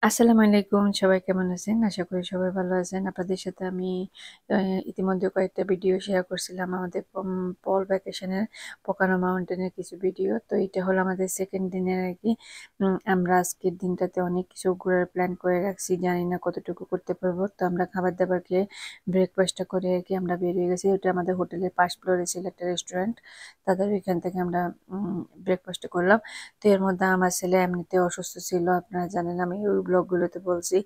আসসালামু আলাইকুম। সবাই কেমন আছেন? আশা করি সবাই ভালো আছেন। আপনাদের সাথে আমি আ ইতিমধ্যে কয়েকটা ভিডিও শেয়ার করছিলাম আমাদের পল ভ্যাকেশনের পোকানো মাউন্টেনের কিছু ভিডিও। তো এটা হলো আমাদের 2nd দিনের আরকি। আমরা আজকের দিনটাতে অনেক কিছু ঘোরার প্ল্যান করে রাখছি। জানি না কতটুকু করতে পারবো। তো আমরা খাবার-দাবার খেয়ে ব্রেকফাস্টটা করে আরকি আমরা বের হয়ে গেছি। ওটা আমাদের হোটেলের 1st ফ্লোরে ছিল একটা রেস্টুরেন্ট। তাদের ওইখান থেকে আমরা ব্রেকফাস্টটা করলাম। তো এর মধ্যে আমার ছেলে এমনিতে অসুস্থ ছিল। আপনারা জানেন আমি ওই ব্লগগুলোতে বলছি।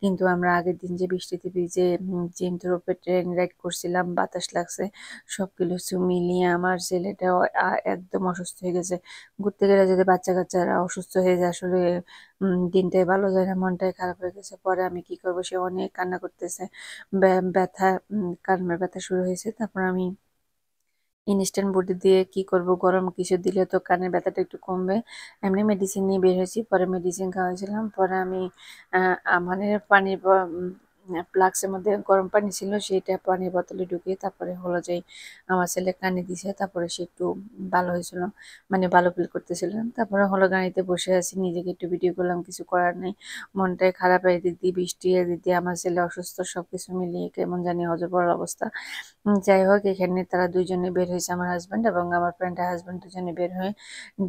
কিন্তু আমরা আগের দিন যে বৃষ্টিতে ভিজে জিম থ্রোপে ট্রেন রাইড করছিলাম, বাতাস লাগছে। সবকিছু মিলিয়ে আমার ছেলেটাও একদম অসুস্থ হয়ে গেছে। ঘুরতে গেলে যদি বাচ্চা-কাচ্চারা অসুস্থ হয়ে যায় আসলে দিনটাই ভালো যায় না, মনটাই খারাপ হয়ে গেছে। পরে আমি কি করব? সে অনেক কান্না করতেছে। ব্যথা কান্নার ব্যথা শুরু হয়েছে। তারপর আমি ইনস্ট্যান্ট বডি দিয়ে কি করব, গরম কিছু দিলে তো কানের ব্যথাটা একটু কমবে। এমনি মেডিসিন নিয়ে বের হয়েছি। পরে মেডিসিন খাওয়াইছিলাম। পরে আমি আ মানে পানির ফ্লাক্সের মধ্যে গরম পানি ছিল সেইটা পানির বোতলে ঢুকিয়ে তারপরে হলো যে আমার ছেলে কানে দিছে। তারপরে সে একটু ভালো হয়েছিল। মানে ভালো ফিল করতেছিল। তারপরে হলো গাড়িতে বসে আছি। নিজেকে একটু ভিডিও করলাম। কিছু করার নেই। মনটাই খারাপ। এদিক দিয়ে বৃষ্টি, এদিক দিয়ে আমার ছেলে অসুস্থ। সবকিছু মিলিয়ে কেমন জানি অজপাড় অবস্থা। যাই হোক এখানে তারা ২ জনে বের হয়েছে আমার হাসব্যান্ড এবং আমার ফ্রেন্ডের হাসব্যান্ড ২ জনে বের হয়ে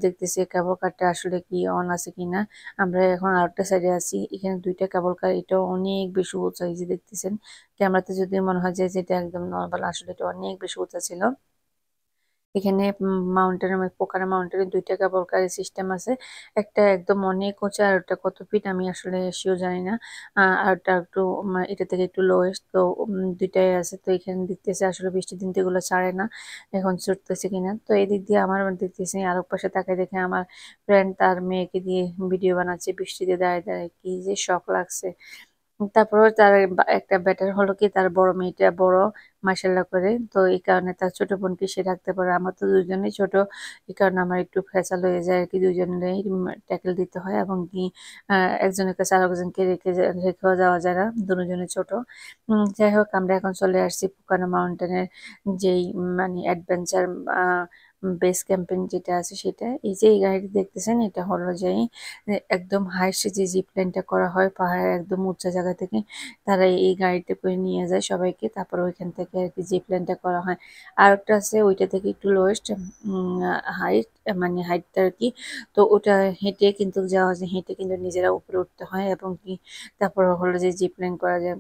দেখতেছি কেবল কারটা আসলে কি অন আছে কিনা। আমরা এখন আরেকটা সাইডে আছি। এখানে ২ টা কেবল কার, এটাও অনেক বেশি উঁচা, এই যে দেখতেছেন। ক্যামেরাতে যদিও মনে হয় যে এটা একদম নরমাল, আসলে এটা অনেক বেশি উঁচা ছিল। এখানে মাউন্টেনের পোখারা মাউন্টেনের ২ টা কেবল কারের সিস্টেম আছে। একটা একদম অনেক উঁচা, আর ওটা কত ফিট আমি আসলে সিওর জানি না। আরেকটা একটু এটা থেকে একটু লোয়েস্ট। তো ২ টাই আছে। তো এখানে দেখতেছি আসলে বৃষ্টির দিন তো এগুলো ছাড়ে না। এখন চড়তেছে কিনা। তো এদিক দিয়ে আমার দেখতেছি আরেক পাশে তাকায় দেখে আমার ফ্রেন্ড তার মেয়েকে দিয়ে ভিডিও বানাচ্ছে বৃষ্টিতে দাঁড়ায়, দাঁড়ায়। কি যে শখ লাগছে। তারপরেও তার একটা বেটার হলো কি তার বড় মেয়েটা বড় মাশাআল্লাহ করে। তো এই কারণে তার ছোট বোনকে সে রাখতে পারে। আমার তো ২ জনেই ছোট। এই কারণে আমার একটু ভেজাল হয়ে যায় আরকি। ২ জনেরই ট্যাকেল দিতে হয় এবং কি আ একজনের কাছে আরেকজনকে রেখেও যাওয়া যায় না। দুজনে ছোট। যাই হোক আমরা এখন চলে আসছি পুকানো মাউন্টেনের যেই মানে অ্যাডভেঞ্চার আ বেস ক্যাম্পিং যেটা আছে সেটা। এই যে এই গাড়িটি দেখতেছেন এটা হলো যে একদম হাইস্ট যে জিপ লাইনটা করা হয় পাহাড়ের একদম উঁচা জায়গা থেকে, তারা এই গাড়িতে করে নিয়ে যায় সবাইকে। তারপর ওইখান থেকে আরকি জিপ লাইনটা করা হয়। আরেকটা আছে ওইটা থেকে একটু লোয়েস্ট হাইট, মানে হাইটটা আরকি। তো ওটা হেঁটে কিন্তু যাওয়া যায়, হেঁটে কিন্তু নিজেরা উপরে উঠতে হয় এবং কি তারপর হলো যে জিপ লাইন করা যায়।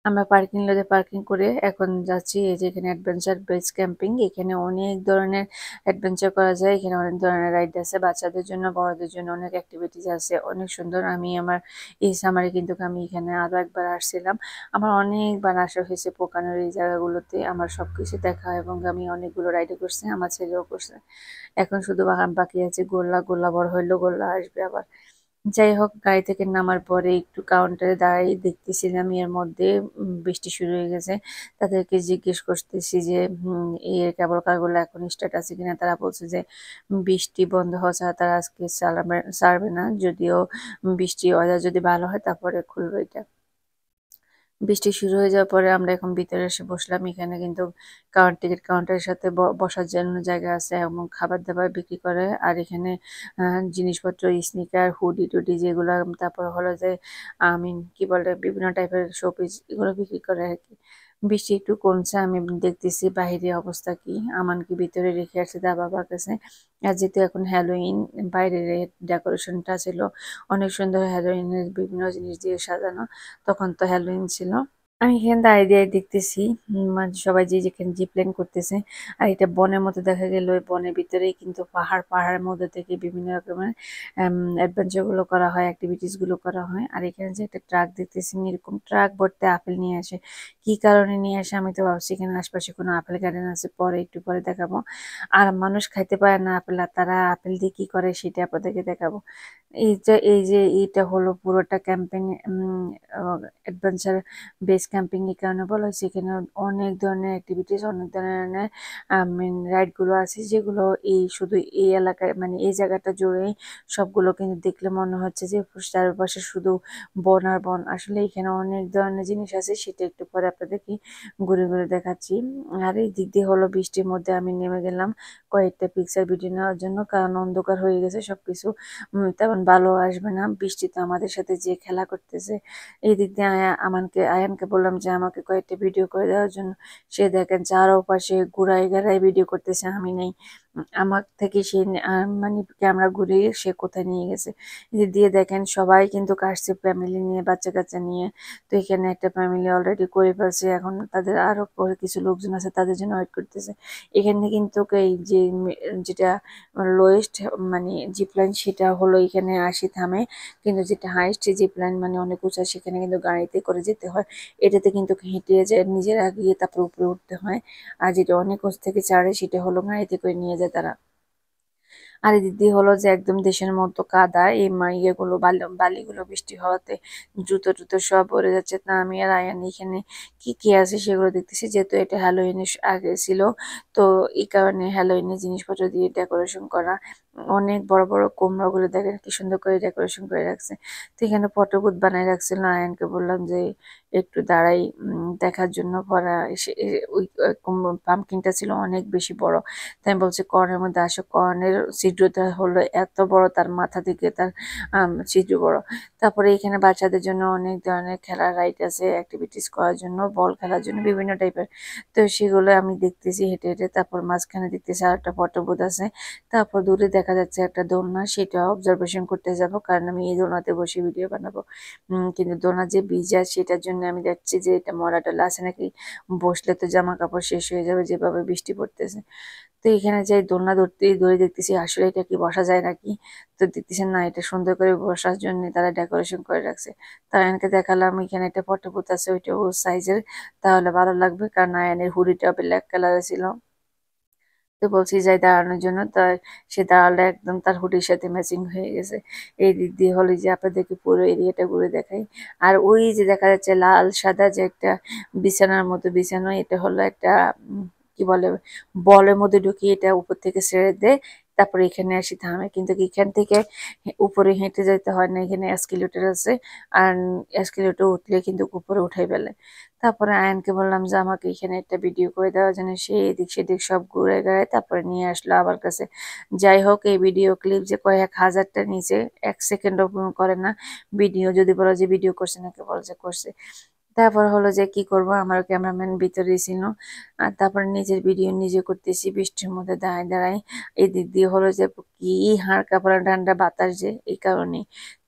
আমরা পার্কিং লজে পার্কিং করে এখন যাচ্ছি এই যে এখানে অ্যাডভেঞ্চার বেস ক্যাম্পিং। এখানে অনেক ধরনের অ্যাডভেঞ্চার করা যায়। এখানে অনেক ধরনের রাইড আছে। বাচ্চাদের জন্য, বড়দের জন্য অনেক এক্টিভিটিস আছে। অনেক সুন্দর। আমি আমার এই সামারে কিন্তু আমি এখানে আরো একবার আসছিলাম। আমার অনেকবার আসা হয়েছে পোকানোর এই জায়গাগুলোতে। আমার সবকিছু দেখা এবং আমি অনেকগুলো রাইডও করছি। আমার ছেলেও করছে। এখন শুধু বাকি আছে গোল্লা। গোল্লা বড় হইলেও গোল্লা আসবে আবার। যাই হোক গাড়ি থেকে নামার পরে একটু কাউন্টারে দাঁড়িয়ে দেখতেছিলাম এর মধ্যে বৃষ্টি শুরু হয়ে গেছে। তাদেরকে জিজ্ঞেস করতেছি যে এর কেবল কারগুলো এখন স্টার্ট আছে কিনা। তারা বলছে যে বৃষ্টি বন্ধ হওয়া ছাড়া তারা আজকে ছাড়বে না। যদিও বৃষ্টি ওয়েদার যদি ভালো হয় তারপরে খুলবে এটা। বৃষ্টি শুরু হয়ে যাওয়ার পরে আমরা এখন ভিতরে এসে বসলাম। এখানে কিন্তু টিকিট কাউন্টারের সাথে বসার জন্য জায়গা আছে এবং খাবার-দাবার বিক্রি করে। আর এখানে আ জিনিসপত্র স্নিকার, হুডি-টুডি যেগুলা, তারপর হলো যে কি বলে বিভিন্ন টাইপের শোপিস এগুলো বিক্রি করে আরকি। বৃষ্টি একটু কমছে। আমি দেখতেছি বাহিরের অবস্থা কি। আমানকে ভিতরে রেখে আসছি তার বাবার কাছে। আর যেহেতু এখন হ্যালোইন, বাইরের ডেকোরেশনটা ছিল অনেক সুন্দর, হ্যালোইনের বিভিন্ন জিনিস দিয়ে সাজানো। তখন তো হ্যালোইন ছিল। আমি এখানে দাঁড়িয়ে দাঁড়িয়ে দেখতেছি মানে সবাই যে যেখানে জিপলাইন করতেছে। আর এটা বনের মতো দেখা গেল, ওই বনের ভিতরেই কিন্তু পাহাড়ের মধ্যে থেকে বিভিন্ন রকমের অ্যাডভেঞ্চার গুলো করা হয়, অ্যাক্টিভিটিস গুলো করা হয়। আর এখানে যে একটা ট্রাক দেখতেছি, এরকম ট্রাক ভর্তি আপেল নিয়ে আসে। কি কারণে নিয়ে আসে আমি তো ভাবছি এখানে আশপাশে কোনো আপেল গার্ডেন আছে, পরে একটু পরে দেখাবো। আর মানুষ খাইতে পারে না আপেল, আর তারা আপেল দিয়ে কি করে সেটা আপনাদেরকে দেখাবো। এই যে এইটা হলো পুরোটা campaign adventure base base camping এই কারণে বলা হয়েছে, এখানে অনেক ধরনের অ্যাক্টিভিটিস, অনেক ধরনের রাইডগুলো আছে যেগুলো এই শুধু এই এলাকায় মানে এই জায়গাটা জুড়েই সবগুলো কিন্তু দেখলে মনে হচ্ছে যে চারপাশে শুধু বন আর বন। আসলে এখানে অনেক ধরনের জিনিস আছে, সেটা একটু পরে আপনাদেরকে ঘুরে ঘুরে দেখাচ্ছি। আর এই দিক দিয়ে হলো বৃষ্টির মধ্যে আমি নেমে গেলাম কয়েকটা পিকচার ভিডিও নেওয়ার জন্য, কারণ অন্ধকার হয়ে গেছে, সবকিছু তেমন ভালো আসবে না বৃষ্টিতে আমাদের সাথে যে খেলা করতেছে। এই দিক দিয়ে আয়ানকে বললাম যে আমাকে কয়েকটা ভিডিও করে দেওয়ার জন্য। সে দেখেন চারপাশে ঘুরাই ঘেরাই ভিডিও করতেছে, আমি নেই। আমার থেকে সে মানে ক্যামেরা ঘুরিয়ে সে কোথায় নিয়ে গেছে। এদিক দিয়ে দেখেন সবাই কিন্তু কাশছে ফ্যামিলি নিয়ে, বাচ্চা কাচ্চা নিয়ে। তো এখানে একটা ফ্যামিলি অলরেডি করে ফেলছে, এখন তাদের আরো পরে কিছু লোকজন আছে তাদের জন্য ওয়েট করতেছে। এখানে কিন্তু এই যে যেটা লোয়েস্ট মানে জিপলাইন সেটা হলো এখানে 80 থামে, কিন্তু যেটা হাইস্ট জিপলাইন মানে অনেক উঁচা, সেখানে কিন্তু গাড়িতে করে যেতে হয়। এটাতে কিন্তু হেঁটে যায় নিজেরা গিয়ে তারপর উপরে উঠতে হয়। আর যেটা অনেক উঁচু থেকে ছাড়ে সেটা হলো গাড়িতে করে নিয়ে যায় তারা। আর এদিক দিয়ে হলো যে একদম দেশের মতো কাদা, এই ইয়েগুলো বালিগুলো বৃষ্টি হওয়াতে জুতো টুতো সব ভরে যাচ্ছে। তা আমি আর আয়ান এখানে কি কি আছে সেগুলো দেখতেছি, যেহেতু এটা হ্যালোইনের আগে ছিল, তো এই কারণে হ্যালোইনের জিনিসপত্র দিয়ে ডেকোরেশন করা। অনেক বড় বড় কুমড়োগুলো দেখেন কি সুন্দর করে ডেকোরেশন করে রাখছে। তো এখানে পটবুত বানায় রাখছিল, আয়ানকে বললাম যে একটু দাঁড়াই দেখার জন্য। পরা ওই পাম্পকিনটা ছিল অনেক বেশি বড়, তাই আমি বলছি কর্নের মধ্যে আসো। কর্নের ছিদ্রটা হলো এত বড়, তার মাথা থেকে তার ছিদ্র বড়। তারপরে এখানে বাচ্চাদের জন্য অনেক ধরনের খেলার রাইড আছে, অ্যাক্টিভিটিস করার জন্য, বল খেলার জন্য বিভিন্ন টাইপের। তো সেগুলো আমি দেখতেছি হেঁটে হেঁটে। তারপর মাঝখানে দেখতেছি আর একটা পটবুত আছে। তারপর দূরে দেখা যাচ্ছে একটা দোলনা, সেটা অবজারভেশন করতে যাব, কারণ আমি এই দোলনাতে বসে ভিডিও বানাবো। কিন্তু দোলনা যে ভিজা সেটার জন্য আমি দেখছি যে এটা মরাটালা আছে নাকি, বসলে তো জামা কাপড় শেষ হয়ে যাবে যেভাবে বৃষ্টি পড়তেছে। তো এখানে যাই দোলনা ধরে দেখতেছি আসলে এটা কি বসা যায় নাকি। তো দেখতেছেন না, এটা সুন্দর করে বসার জন্য তারা ডেকোরেশন করে রাখছে। তাই আয়নকে দেখালাম এখানে একটা পটভূত আছে, ওইটা ও সাইজের, তাহলে ভালো লাগবে, কারণ আয়নের হুডিটা ব্ল্যাক কালারের ছিল। তো বলছি যাই দাঁড়ানোর জন্য, তাই সে দাঁড়ালে একদম তার হুডির সাথে ম্যাচিং হয়ে গেছে। এই দিক দিয়ে হলো যে আপনাদেরকে পুরো এরিয়াটা ঘুরে দেখাই। আর ওই যে দেখা যাচ্ছে লাল সাদা যে একটা বিছানার মতো বিছানো, এটা হলো একটা কি বলে বলের মধ্যে ঢুকিয়ে এটা উপর থেকে ছেড়ে দেয়, তারপরে এখানে আসি থামে। কিন্তু এখান থেকে উপরে হেঁটে যেতে হয় না, এখানে এসকেলেটর আছে। আর এসকেলেটর উঠলে কিন্তু উপরে উঠাই ফেলে। তারপরে আয়নকে বললাম যে আমাকে এখানে একটা ভিডিও করে দেওয়ার জন্য, সে এদিক সেদিক সব ঘুরে গায়ে তারপরে নিয়ে আসলো আমার কাছে। যাই হোক, এই ভিডিও ক্লিপ যে কয়েক হাজারটা নিচে, 1 সেকেন্ডও করে না ভিডিও। যদি বলো যে ভিডিও করছে নাকি, বলো যে করছে। তারপর হলো যে কি করব, আমার ক্যামেরাম্যান ভিতরে ছিল। আর তারপরে নিজের ভিডিও নিজে করতেছি বৃষ্টির মধ্যে দাঁড়ায় দাঁড়ায়। এই দিক দিয়ে হলো যে কি হাড় কাঁপা ঠান্ডা বাতাস, যে এই কারণে।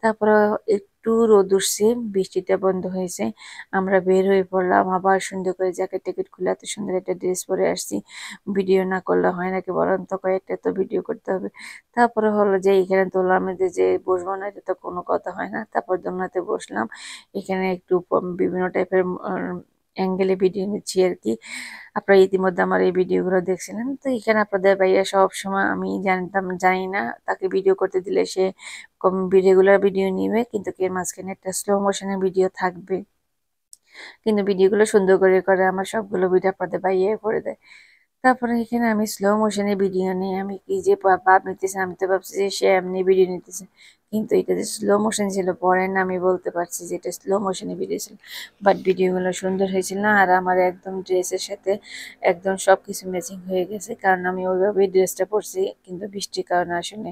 তারপরে একটু রোদ উঠছে, বৃষ্টিটা বন্ধ হয়েছে, আমরা বের হয়ে পড়লাম। আবার সুন্দর করে জ্যাকেট ট্যাকেট খুলে এত সুন্দর একটা ড্রেস পরে আসছি। ভিডিও না করলে হয় নাকি বলেন তো, কয়েকটা তো ভিডিও করতে হবে। তারপরে হলো যে এখানে দোলনার মধ্যে যে বসবো না, এটা তো কোনো কথা হয় না। তারপর দোলনাতে বসলাম। এখানে একটু বিভিন্ন টাইপের অ্যাঙ্গেলে ভিডিও নিচ্ছি আর কি। আপনারা ইতিমধ্যে আমার এই ভিডিওগুলো দেখছিলেন। তো এখানে আপনাদের ভাইয়া সব সময়, আমি জানি না তাকে ভিডিও করতে দিলে সে রেগুলার ভিডিও নিবে, কিন্তু এর মাঝখানে একটা স্লো মোশনের ভিডিও থাকবে। কিন্তু ভিডিওগুলো সুন্দর করে করে আমার সবগুলো ভিডিও আপনাদের ভাইয়া করে দেয়। তারপরে এখানে আমি স্লো মোশনে ভিডিও নিই, আমি কি যে ভাব নিতেছি, আমি তো ভাবছি যে সে এমনি ভিডিও নিতেছে, কিন্তু এটা যে স্লো মোশন ছিল পরে না আমি বলতে পারছি যে এটা স্লো মোশনে ভিডিও ছিল। বাট ভিডিওগুলো সুন্দর হয়েছিল না, আর আমার একদম ড্রেসের সাথে একদম সব কিছু ম্যাচিং হয়ে গেছে, কারণ আমি ওইভাবেই ড্রেসটা পরছি, কিন্তু বৃষ্টির কারণে আসলে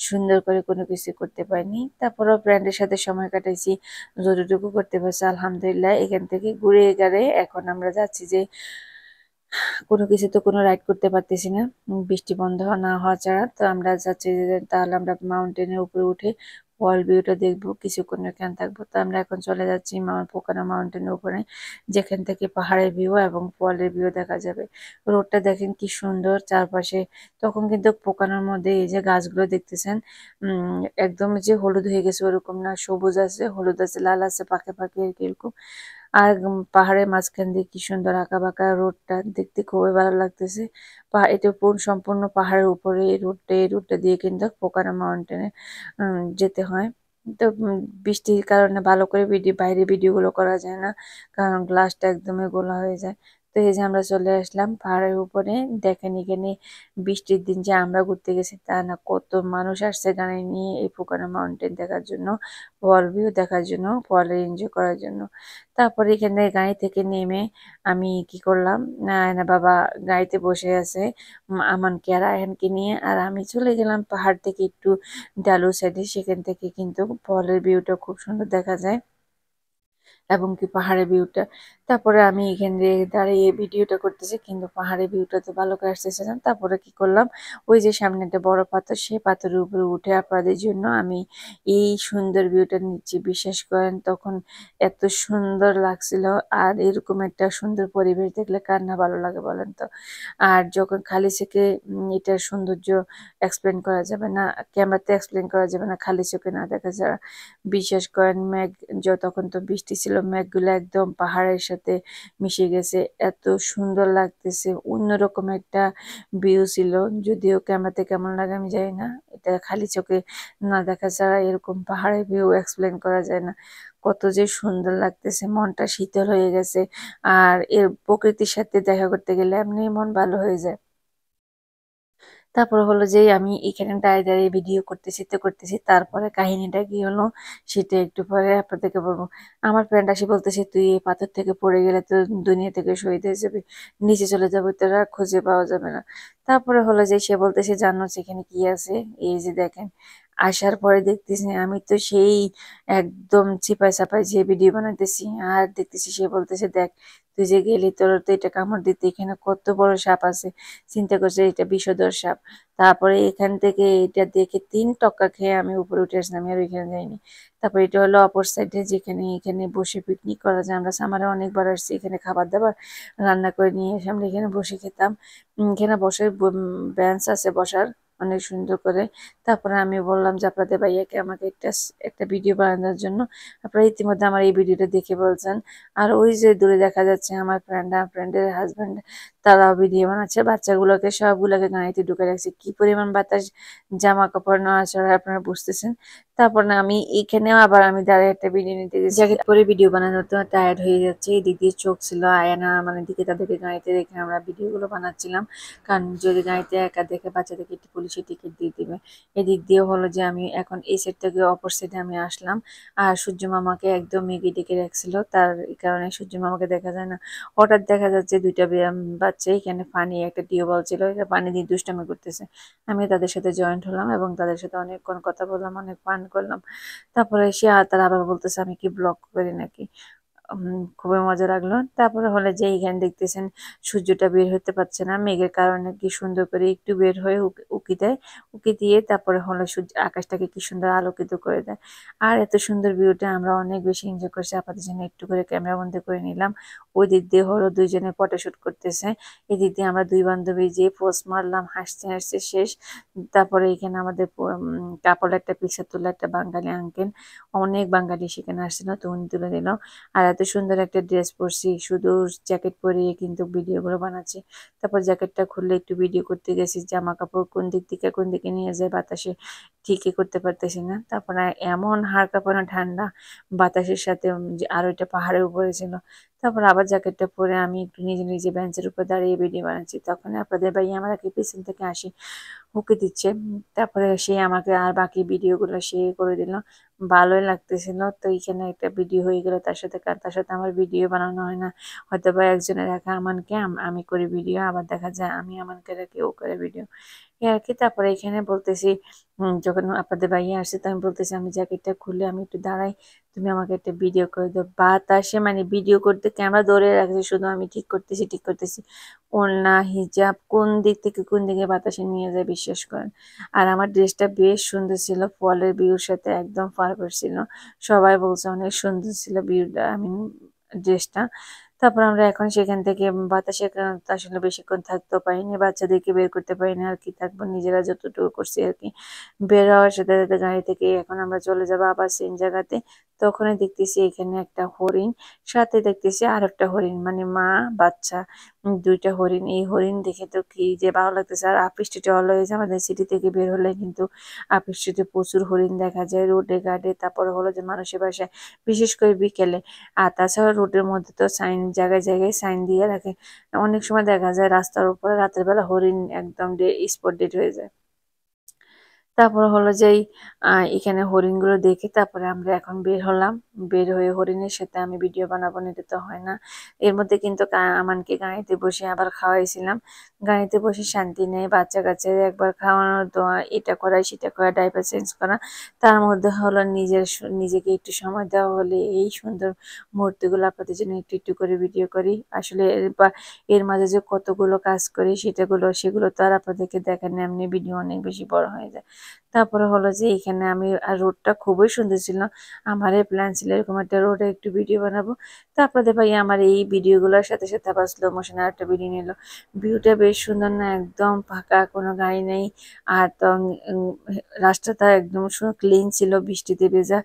সুন্দর করে কোনো কিছু করতে পারিনি। তারপরেও ফ্রেন্ডের সাথে সময় কাটাইছি, যতটুকু করতে পারছি আলহামদুলিল্লাহ। এখান থেকে ঘুরে গেলে এখন আমরা যাচ্ছি যে কোনো কিছু তো কোনো রাইড করতে পারতেছি না, বৃষ্টি বন্ধ না হওয়া ছাড়া। তো আমরা যাচ্ছি যে তাহলে আমরা মাউন্টেনের উপরে উঠে ওয়াল ভিউটা দেখবো, কিছুক্ষণ এখানে থাকবো। তো আমরা এখন চলে যাচ্ছি পোকানো মাউন্টেনের উপরে, যেখান থেকে পাহাড়ের ভিউ এবং ফলের ভিউ দেখা যাবে। রোডটা দেখেন কি সুন্দর চারপাশে। তখন কিন্তু পোকানোর মধ্যে এই যে গাছগুলো দেখতেছেন একদম যে হলুদ হয়ে গেছে ওরকম না, সবুজ আছে, হলুদ আছে, লাল আছে, পাকে পাকে এরকম। আর পাহাড়ের মাঝখান দিয়ে কি সুন্দর আঁকা বাঁকা, রোডটা দেখতে খুবই ভালো লাগতেছে। এটা সম্পূর্ণ পাহাড়ের উপরে এই রোডটা দিয়ে কিন্তু পোকারা মাউন্টেনে যেতে হয়। তো বৃষ্টির কারণে ভালো করে বাইরে ভিডিওগুলো করা যায় না, কারণ গ্লাসটা একদমই গোলা হয়ে যায়। তো এই যে আমরা চলে আসলাম পাহাড়ের উপরে। দেখেন এখানে বৃষ্টির দিন যে আমরা ঘুরতে গেছি তা না, কত মানুষ আসছে গাড়ি নিয়ে এই পোকানো মাউন্টেন দেখার জন্য, ফল ভিউ দেখার জন্য, ফলের এনজয় করার জন্য। তারপরে এখানে গাড়ি থেকে নেমে আমি কি করলাম, না না বাবা গাড়িতে বসে আছে আমানকে আর আয়ানকে নিয়ে, আর আমি চলে গেলাম পাহাড় থেকে একটু ডালু সাইডে। সেখান থেকে কিন্তু ফলের ভিউটা খুব সুন্দর দেখা যায় এবং কি পাহাড়ের ভিউটা। তারপরে আমি এখানে দাঁড়িয়ে ভিডিওটা করতেছি, কিন্তু পাহাড়ের ভিউটা তো ভালো করে আসতেছে না। তারপরে কি করলাম, ওই যে সামনে একটা বড় পাথর, সেই পাথরের উপরে উঠে আপনাদের জন্য আমি এই সুন্দর ভিউটা নিচ্ছি। বিশ্বাস করেন তখন এত সুন্দর লাগছিল। আর এরকম একটা সুন্দর পরিবেশ দেখলে কার না ভালো লাগে বলেন তো। আর যখন খালি চোখে এটার সৌন্দর্য এক্সপ্লেন করা যাবে না, ক্যামেরাতে এক্সপ্লেন করা যাবে না, খালি চোখে না দেখা যায়। বিশ্বাস করেন মেঘ, তখন তো বৃষ্টি ছিল, মেঘগুলো একদম পাহাড়ের সাথে মিশে গেছে, এত সুন্দর লাগতেছে। অন্যরকম একটা ভিউ ছিল, যদিও ক্যামেরাতে কেমন লাগে আমি জানি না, এটা খালি চোখে না দেখা ছাড়া এরকম পাহাড়ের ভিউ এক্সপ্লেন করা যায় না। কত যে সুন্দর লাগতেছে, মনটা শীতল হয়ে গেছে। আর এর প্রকৃতির সাথে দেখা করতে গেলে এমনি মন ভালো হয়ে যায়। তারপর হলো যে আমি এখানে দাঁড়িয়ে দাঁড়িয়ে ভিডিও করতেছি, তারপরে কাহিনীটা কি হলো সেটা একটু পরে আপনাদেরকে বলবো। আমার ফ্রেন্ড আসি বলতেছে, তুই এই পাথর থেকে পড়ে গেলে তো দুনিয়া থেকে শহীদ হয়ে যাবে, নিচে চলে যাবে, তোরা খুঁজে পাওয়া যাবে না। তারপরে হলো যে সে বলতেছে, জানো সেখানে কি আছে? এই যে দেখেন, আসার পরে দেখতেছি আমি তো সেই একদম চিপায় চাপায় যে ভিডিও বানাইতেছি, আর দেখতেছি সে বলতেছে, দেখ তুই যে গেলি তোর তো এটা কামড় দিতে, এখানে কত বড় সাপ আছে। চিন্তা করছে এটা বিষধর সাপ। তারপরে এখান থেকে এটা দেখে 3 টক্কা খেয়ে আমি উপরে উঠে আসলাম, আর ওইখানে যাইনি। তারপর এটা হলো অপর সাইডে, যেখানে এখানে বসে পিকনিক করা যায়। আমরা সামারে অনেকবার আসছি, এখানে খাবার দাবার রান্না করে নিয়ে এসে আমরা এখানে বসে খেতাম। এখানে বসে বেঞ্চ আছে বসার, অনেক সুন্দর করে। তারপরে আমি বললাম যে আপনাদের ভাইয়াকে আমাকে একটা ভিডিও বানানোর জন্য। আপনারা ইতিমধ্যে আমার এই ভিডিওটা দেখে বলছেন। আর ওই যে দূরে দেখা যাচ্ছে আমার ফ্রেন্ডের হাজব্যান্ড, তারাও ভিডিও বানাচ্ছে। বাচ্চাগুলোকে সবগুলোকে গাড়িতে ঢুকে রাখছে, কি পরিমাণ বাতাস, জামা কাপড় নড়াচড়া আপনারা বুঝতেছেন। তারপর না আমি এখানেও আবার আমি দাঁড়িয়ে একটা ভিডিও নিতে গেছি, জ্যাকেট পরে ভিডিও বানানো তো টায়ার্ড হয়ে যাচ্ছে। এদিক দিয়ে চোখ ছিল আয়ানা মানে দিকে, তাদেরকে গাড়িতে রেখে আমরা ভিডিওগুলো বানাচ্ছিলাম। কারণ যদি গাড়িতে একা দেখে বাচ্চাদেরকে একটু পুলিশে টিকিট দিয়ে দিবে। এদিক দিয়ে হলো যে আমি এখন এই সাইড থেকে অপর সাইডে আমি আসলাম। আর সূর্য মামাকে একদম মেঘে ডেকে রাখছিল, তার কারণে সূর্য মামাকে দেখা যায় না। হঠাৎ দেখা যাচ্ছে দুইটা বাচ্চা এখানে পানি, একটা টিউবওয়েল ছিল, এটা পানি দিয়ে দুষ্টামি করতেছে। আমি তাদের সাথে জয়েন্ট হলাম এবং তাদের সাথে অনেকক্ষণ কথা বললাম, অনেক পান করলাম। তারপরে সে তারা আবার বলতেছে আমি কি ব্লগ করি নাকি। খুবই মজা লাগলো। তারপরে হলে যে এইখানে দেখতেছেন সূর্যটা বের হতে পারছে না মেঘের কারণে, কি সুন্দর করে একটু বের হয়ে উকি দেয়, উকি দিয়ে তারপরে হলো সূর্য আকাশটাকে কি সুন্দর আলোকিত করে দেয়। আর এত সুন্দর ভিউটা আমরা অনেক বেশি এনজয় করছি। আপনাদের জন্য একটু করে ক্যামেরা বন্দি করে নিলাম। ওই দিক দিয়ে হলো দুইজনে ফটোশুট করতেছে, এদিক দিয়ে আমরা দুই বান্ধবী যে পোস্ট মারলাম, হাসতে হাসতে শেষ। তারপরে এখানে আমাদের কাপড় একটা পিকচার তুলে একটা বাঙালি আঙ্কেল, অনেক বাঙালি সেখানে আসছিল, তো উনি তুলে দিল। আর এত সুন্দর একটা ড্রেস পরছি, শুধু জ্যাকেট পরিয়ে কিন্তু ভিডিওগুলো বানাচ্ছি। তারপর জ্যাকেটটা খুললে একটু ভিডিও করতে গেছি, জামা কাপড় কোন দিক থেকে কোন দিকে নিয়ে যায় বাতাসে ঠিকই করতে পারতেছি না। তারপর এমন হাড় কাঁপানো ঠান্ডা বাতাসের সাথে, যে আর ওইটা পাহাড়ের উপরে ছিল। তারপর আবার জ্যাকেটটা পরে আমি একটু নিজে নিজে বেঞ্চের উপর দাঁড়িয়ে ভিডিও বানাচ্ছি। তখন আপনাদের ভাই আমাকে পিছন থেকে আসি হুকি দিচ্ছে। তারপরে সে আমাকে আর বাকি ভিডিওগুলো সে করে দিল, ভালোই লাগতেছিল। তো এইখানে একটা ভিডিও হয়ে গেল তার সাথে, তার সাথে আমার ভিডিও বানানো হয় না। হয়তো বা একজনের রাখা আমানকে, আমি করি ভিডিও, আবার দেখা যায় আমি আমানকে রেখে ও করে ভিডিও, এই আর কি। তারপরে এখানে বলতেছি, যখন আপনাদের ভাইয়া আসছে তো আমি বলতেছি আমি জ্যাকেটটা খুলে আমি একটু দাঁড়াই, তুমি আমাকে একটা ভিডিও করে দাও। বাতাসে মানে ভিডিও করতে ক্যামেরা ধরে রাখছে, শুধু আমি ঠিক করতেছি। ওড়না হিজাব কোন দিক থেকে কোন দিকে বাতাসে নিয়ে যায় বিশ্বাস করেন। আর আমার ড্রেসটা বেশ সুন্দর ছিল, ফলের ভিউর সাথে একদম পারফেক্ট ছিল। সবাই বলছে অনেক সুন্দর ছিল ভিউটা, ড্রেসটা। তারপর আমরা এখন সেখান থেকে বাতাসের কারণে তো আসলে বেশিক্ষণ থাকতেও পারিনি, বাচ্চাদেরকে বের করতে পারিনি, আর কি থাকবো, নিজেরা যতটুকু করছি আর কি। বের হওয়ার সাথে সাথে গাড়ি থেকে এখন আমরা চলে যাবো আবার সেম জায়গাতে। তো তখনই দেখতেছি এখানে একটা হরিণ, সাথে দেখতেছি আর একটা হরিণ, মানে মা বাচ্চা দুইটা হরিণ। এই হরিণ দেখে তো কি যে ভালো লাগতেছে। আর আপিস স্ট্রিটে অলওয়েজ আমাদের সিটি থেকে বের হলে কিন্তু আপিস স্ট্রিটে প্রচুর হরিণ দেখা যায় রোডে ঘাটে, তারপরে হলো যে মানুষের বাসায়, বিশেষ করে বিকেলে। আর তাছাড়া রোডের মধ্যে তো সাইন, জায়গায় জায়গায় সাইন দিয়ে রাখে। অনেক সময় দেখা যায় রাস্তার উপরে রাতের বেলা হরিণ একদম স্পট ডেড হয়ে যায়। তারপর হলো যেই এখানে হরিণগুলো দেখে তারপরে আমরা এখন বের হলাম। বের হয়ে হরিণের সাথে আমি ভিডিও বানাবো না, এটা তো হয় না। এর মধ্যে কিন্তু আমানকে গাড়িতে বসে আবার খাওয়াইছিলাম। গাড়িতে বসে শান্তি নেই, বাচ্চা কাচ্চা একবার খাওয়ানো, দোয়া এটা করা সেটা করা, ডাইপার চেঞ্জ করা। তার মধ্যে হলো নিজেকে একটু সময় দেওয়া হলে এই সুন্দর মুহূর্তগুলো আপনাদের জন্য একটু একটু করে ভিডিও করি। আসলে এর মাঝে যে কতগুলো কাজ করি সেগুলো তো আর আপনাদেরকে দেখানো, এমনি ভিডিও অনেক বেশি বড় হয়ে যায়। তারপরে হলো যে এখানে আমি, আর রোডটা খুবই সুন্দর ছিল। আমার এই প্ল্যান ছিল এরকম একটা রোডে একটু ভিডিও বানাবো। তো আপনাদের ভাই আমার এই ভিডিওগুলোর সাথে সাথে আবার স্লো মোশনে আর একটা ভিডিও নিল। ভিউটা বেশ সুন্দর না, একদম ফাঁকা, কোনো গাড়ি নেই। আর তো রাস্তাটা একদম ক্লিন ছিল, বৃষ্টিতে ভেজা,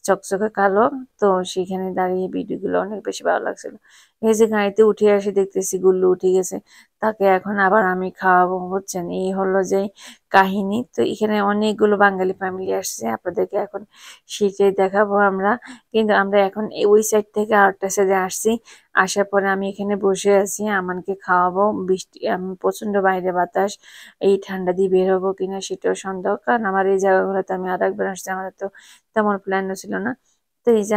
চকচকে কালো। তো সেখানে দাঁড়িয়ে ভিডিওগুলো অনেক বেশি ভালো লাগছিল। এই যে গাড়িতে উঠে এসে দেখতেছি গুল্লু উঠে গেছে, তাকে এখন আবার আমি খাওয়াবো, বুঝছেন? এই হলো যে কাহিনী। তো এখানে অনেকগুলো বাঙালি ফ্যামিলি আসছে, আপনাদেরকে এখন সেটাই দেখাবো আমরা। কিন্তু আমরা এখন ওই সাইড থেকে আরেকটা সাইডে আসছি। আসার পরে আমি এখানে বসে আছি, আমানকে খাওয়াবো। বৃষ্টি, প্রচন্ড বাইরে বাতাস, এই ঠান্ডা দিয়ে বের হবো কিনা সেটাও সন্দেহ, কারণ আমার এই জায়গাগুলোতে আমি আর একবার আসছি, আমাদের তো তেমন প্ল্যানও ছিল না। তো এই যে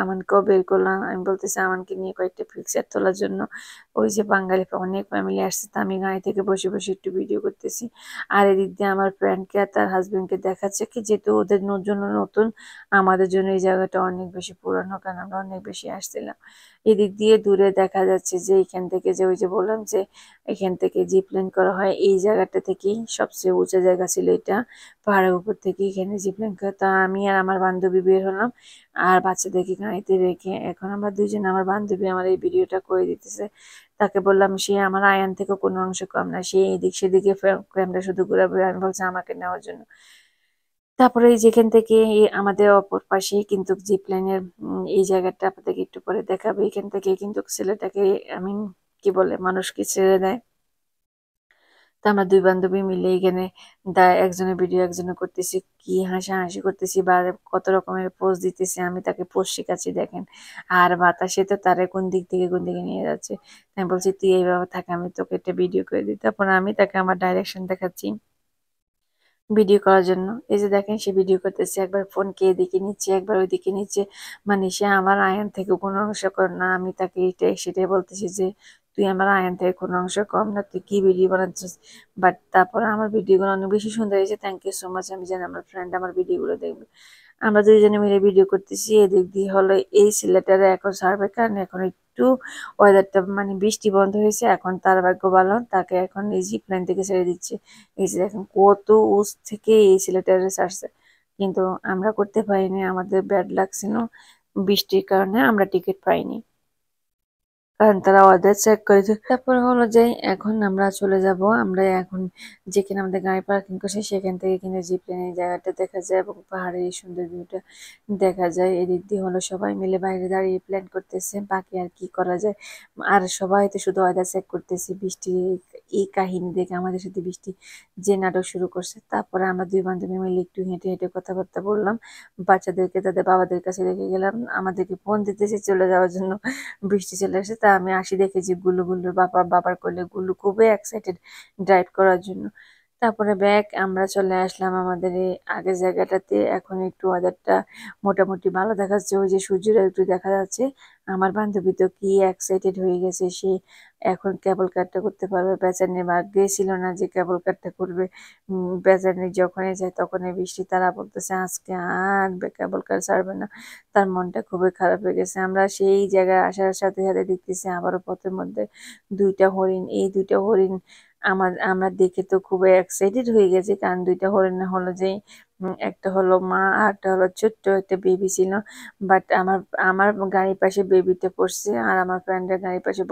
আমানকেও বের করলাম, আমি বলতেছি আমানকে নিয়ে কয়েকটা পিকচার তোলার জন্য। ওই যে বাঙালি অনেক ফ্যামিলি আসছে, তো আমি গাড়ি থেকে বসে বসে একটু ভিডিও করতেছি। আর এদিক দিয়ে আমার ফ্রেন্ডকে আর তার হাজবেন্ডকে দেখাচ্ছে কি, যেহেতু ওদের জন্য নতুন, আমাদের জন্য এই জায়গাটা অনেক বেশি পুরানো, কারণ আমরা অনেক বেশি আসছিলাম। এদিক দিয়ে দূরে দেখা যাচ্ছে যে এখান থেকে, যে ওই যে বললাম যে এখান থেকে জিপ লাইন করা হয়, এই জায়গাটা থেকেই সবচেয়ে উঁচু জায়গা ছিল এটা। পাহাড়ের উপর থেকে এখানে জিপ লাইন করে। তা আমি আর আমার বান্ধবী বের হলাম, আর বাচ্চাদেরকে গাড়িতে রেখে এখন আমরা দুজন, আমার বান্ধবী আমার এই ভিডিওটা করে দিতেছে। তাকে বললাম, সে আমার আয়ান থেকে কোনো অংশ কম না, সে এদিক সেদিকে ক্যামেরা শুধু ঘুরাবে, আমি বলছি আমাকে নেওয়ার জন্য। তারপরে এই যেখান থেকে আমাদের অপর পাশে কিন্তু জিপ লাইনের এই জায়গাটা আপনাদেরকে একটু পরে দেখাবো। এখান থেকে কিন্তু ছেলেটাকে, আমি কি বলে, মানুষকে ছেড়ে দেয়। তো আমরা দুই বান্ধবী মিলে এখানে একজনের ভিডিও একজনে করতেছি, কি হাসাহাসি করতেছি, বা কত রকমের পোজ দিতেছি, আমি তাকে পোজ শিখাচ্ছি দেখেন। আর বাতাসে তো তারে কোন দিক থেকে কোন দিকে নিয়ে যাচ্ছে। আমি বলছি তুই এইভাবে থাক, আমি তোকে একটা ভিডিও করে দিই। তারপর আমি তাকে আমার ডাইরেকশন দেখাচ্ছি ভিডিও করার জন্য। এই যে দেখেন সে ভিডিও করতেছে, একবার ফোনকে এদিকে নিচ্ছে, একবার ওইদিকে নিচ্ছে। মানে সে আমার আয়ন থেকে কোনো অংশ কর না। আমি তাকে এটাই সেটাই বলতেছি যে তুই আমার আয়ন থেকে কোনো অংশ কম না, তুই কি ভিডিও বানাচ্ছিস। বাট তারপরে আমার ভিডিওগুলো অনেক বেশি সুন্দর হয়েছে, থ্যাংক ইউ সো মাচ। আমি জানি আমার ফ্রেন্ড আমার ভিডিওগুলো দেখবে। আমরা দুইজনে মিলে ভিডিও করতেছি, এদিক দিয়ে হলো এই সিলেটারে এখন সার্ভে, কারণ এখন একটু ওয়েদারটা, মানে বৃষ্টি বন্ধ হয়েছে, এখন তার ভাগ্য ভালো, তাকে এখন এই জিপ লাইন থেকে ছেড়ে দিচ্ছে। এই যে দেখেন কত উঁচ থেকে এই ছেলেটারে ছাড়ছে, কিন্তু আমরা করতে পারিনি, আমাদের ব্যাড লাক ছিল, বৃষ্টির কারণে আমরা টিকিট পাইনি, কারণ তারা অর্ডার চেক করেছে। তারপর হলো যে এখন আমরা চলে যাব, আমরা এখন যেখানে আমাদের গাড়ি পার্কিং করছে সেখান থেকে কিন্তু জিপ লাইনের জায়গাটা দেখা যায় এবং পাহাড়ের এই সুন্দর ভিউটা দেখা যায়। এদিক দিয়ে হলো সবাই মিলে বাইরে দাঁড়িয়ে প্ল্যান করতেছে, বাকি আর কি করা যায়। আর সবাই তো শুধু ওয়েদার চেক করতেছি, বৃষ্টি এই কাহিনী দেখে আমাদের সাথে বৃষ্টি যে নাটক শুরু করছে। তারপরে আমরা দুই বান্ধবী মিলে একটু হেঁটে হেঁটে কথাবার্তা বললাম, বাচ্চাদেরকে তাদের বাবাদের কাছে রেখে গেলাম, আমাদেরকে ফোন দিতেছে চলে যাওয়ার জন্য, বৃষ্টি চলে আসে। তা আমি আসি দেখেছি গুল্লুর বাবার কোলে, গুল্লু খুবই এক্সাইটেড ড্রাইভ করার জন্য। তারপরে ব্যাগ আমরা চলে আসলাম আমাদের এই আগের জায়গাটাতে। এখন একটু ওয়েদারটা মোটামুটি ভালো দেখাচ্ছে, ওই যে সূর্যটা একটু দেখা যাচ্ছে। আমার বান্ধবী তো কি এক্সাইটেড হয়ে গেছে, সে এখন কেবল কারটা করতে পারবে। বেচারির ভাগ্যে ছিল না যে কেবল কারটা করবে। বেচারি যখনই যায় তখনই বৃষ্টি, তারা বলতেছে আজকে আর কেবল কার ছাড়বে না। তার মনটা খুবই খারাপ হয়ে গেছে। আমরা সেই জায়গায় আসার সাথে সাথে দেখতেছি আবারও পথের মধ্যে দুইটা হরিণ। এই দুইটা হরিণ আমরা দেখে তো খুবই এক্সাইটেড হয়ে গেছি, কারণ দুইটা হরিণ হলো যে একটা হলো মা আর একটা হলো ছোট্ট একটা বেবি ছিল। বাট আমার আমার গাড়ির পাশে বেবিটা পড়ছে আর আমার ফ্রেন্ডের গাড়ির পাশে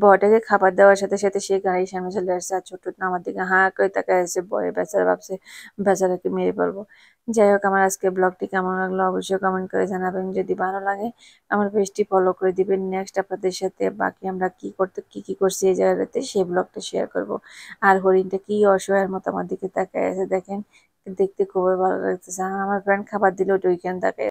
বড়টাকে খাবার দেওয়ার সাথে সাথে সে গাড়ির সামনে চলে আসছে আর ছোট্টটা আমার দিকে হাঁ করে তাকায় আছে ভয়ে, বেচারা ভাবছে বেচারাকে মেরে ফেলবো। যাই হোক, আমার আজকে ব্লগটি কেমন লাগলো অবশ্যই কমেন্ট করে জানাবেন। যদি ভালো লাগে আমার পেজটি ফলো করে দিবেন। নেক্সট আপনাদের সাথে বাকি আমরা কি করছি এই জায়গাটাতে সেই ব্লগটা শেয়ার করব। আর হরিণটা কি অসহায়ের মতো আমার দিকে তাকায় আছে দেখেন, দেখতে খুবই ভালো লাগতেছে। আমার ফ্রেন্ড খাবার দিল ওইখানে তাকায়।